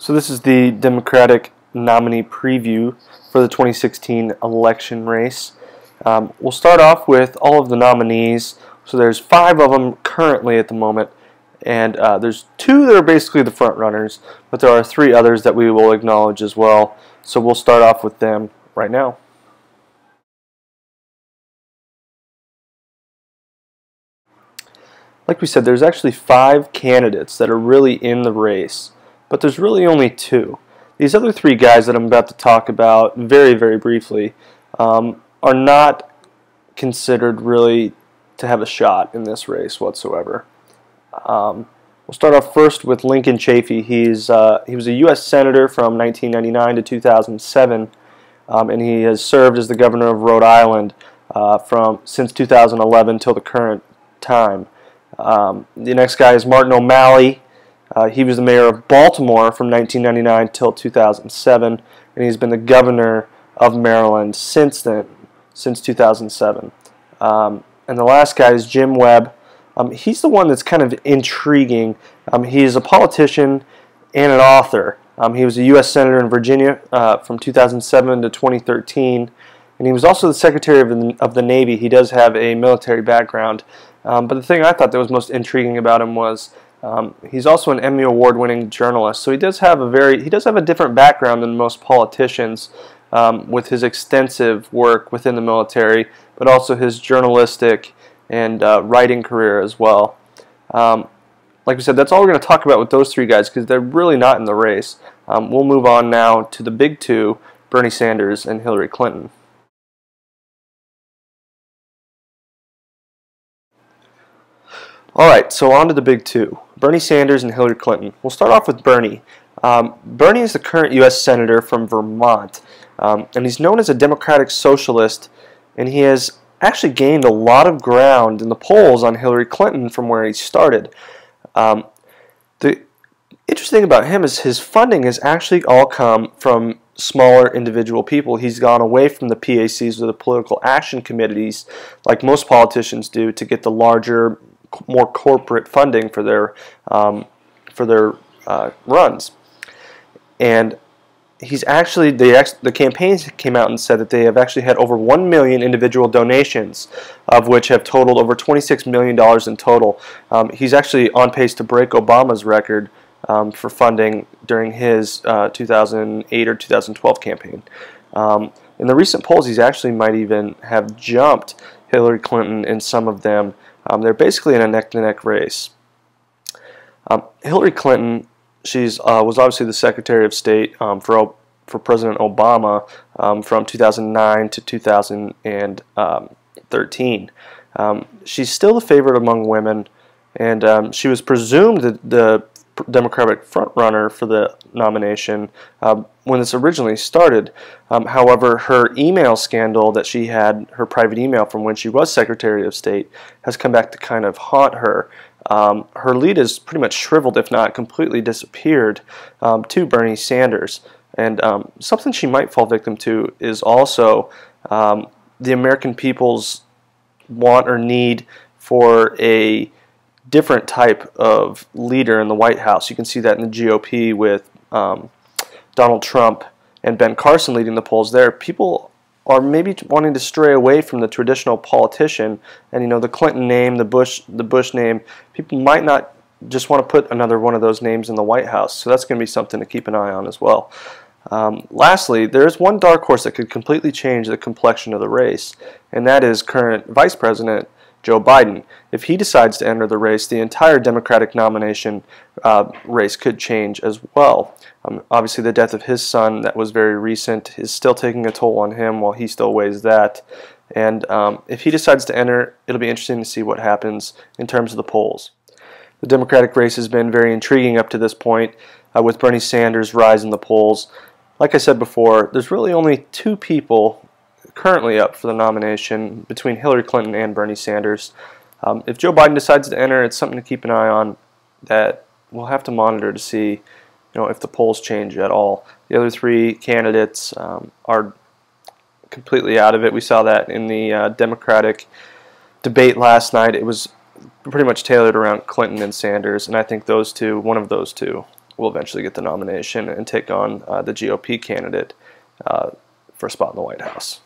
So this is the Democratic nominee preview for the 2016 election race. We'll start off with all of the nominees. So there's 5 of them currently at the moment, and there's 2 that are basically the front runners, but there are 3 others that we will acknowledge as well. So we'll start off with them right now. Like we said, there's actually 5 candidates that are really in the race, but there's really only 2. These other 3 guys that I'm about to talk about very, very briefly are not considered really to have a shot in this race whatsoever. We'll start off first with Lincoln Chafee. He was a U.S. Senator from 1999 to 2007, and he has served as the governor of Rhode Island since 2011 till the current time. The next guy is Martin O'Malley. He was the mayor of Baltimore from 1999 till 2007, and he's been the governor of Maryland since then, since 2007. And the last guy is Jim Webb. He's the one that's kind of intriguing. He's a politician and an author. He was a U.S. Senator in Virginia from 2007 to 2013, and he was also the Secretary of the Navy. He does have a military background. But the thing I thought that was most intriguing about him was he's also an Emmy Award-winning journalist. So he does have a different background than most politicians with his extensive work within the military, but also his journalistic and writing career as well. Like we said, that's all we're going to talk about with those 3 guys because they're really not in the race. We'll move on now to the big 2, Bernie Sanders and Hillary Clinton. Alright, so on to the big 2, Bernie Sanders and Hillary Clinton. We'll start off with Bernie. Bernie is the current U.S. Senator from Vermont, and he's known as a democratic socialist, and he has actually gained a lot of ground in the polls on Hillary Clinton from where he started. The interesting thing about him is his funding has actually all come from smaller individual people. He's gone away from the PACs or the political action committees like most politicians do to get the larger, more corporate funding for their runs. And he's actually the campaigns came out and said that they have actually had over 1 million individual donations, of which have totaled over $26 million in total. He's actually on pace to break Obama's record for funding during his 2008 or 2012 campaign. In the recent polls, he's actually might even have jumped Hillary Clinton in some of them. They're basically in a neck-to-neck race. Hillary Clinton, was obviously the Secretary of State for President Obama from 2009 to 2013. She's still the favorite among women, and she was presumed the Democratic frontrunner for the nomination when this originally started. However, her email scandal that she had, her private email from when she was Secretary of State, has come back to kind of haunt her. Her lead is pretty much shriveled, if not completely disappeared, to Bernie Sanders. And something she might fall victim to is also the American people's want or need for a different type of leader in the White House. You can see that in the GOP with Donald Trump and Ben Carson leading the polls there. People are maybe wanting to stray away from the traditional politician, and the Clinton name, the Bush name. People might not just want to put another one of those names in the White House. So that's going to be something to keep an eye on as well. Lastly, there is one dark horse that could completely change the complexion of the race, and that is current Vice President Joe Biden. If he decides to enter the race, the entire Democratic nomination race could change as well. Obviously, the death of his son, that was very recent, is still taking a toll on him while he still weighs that. And if he decides to enter, it'll be interesting to see what happens in terms of the polls. The Democratic race has been very intriguing up to this point, with Bernie Sanders' rise in the polls. Like I said before, there's really only 2 people currently up for the nomination between Hillary Clinton and Bernie Sanders. If Joe Biden decides to enter, it's something to keep an eye on that we'll have to monitor to see if the polls change at all. The other 3 candidates are completely out of it. We saw that in the Democratic debate last night. It was pretty much tailored around Clinton and Sanders, and I think one of those two will eventually get the nomination and take on the GOP candidate for a spot in the White House.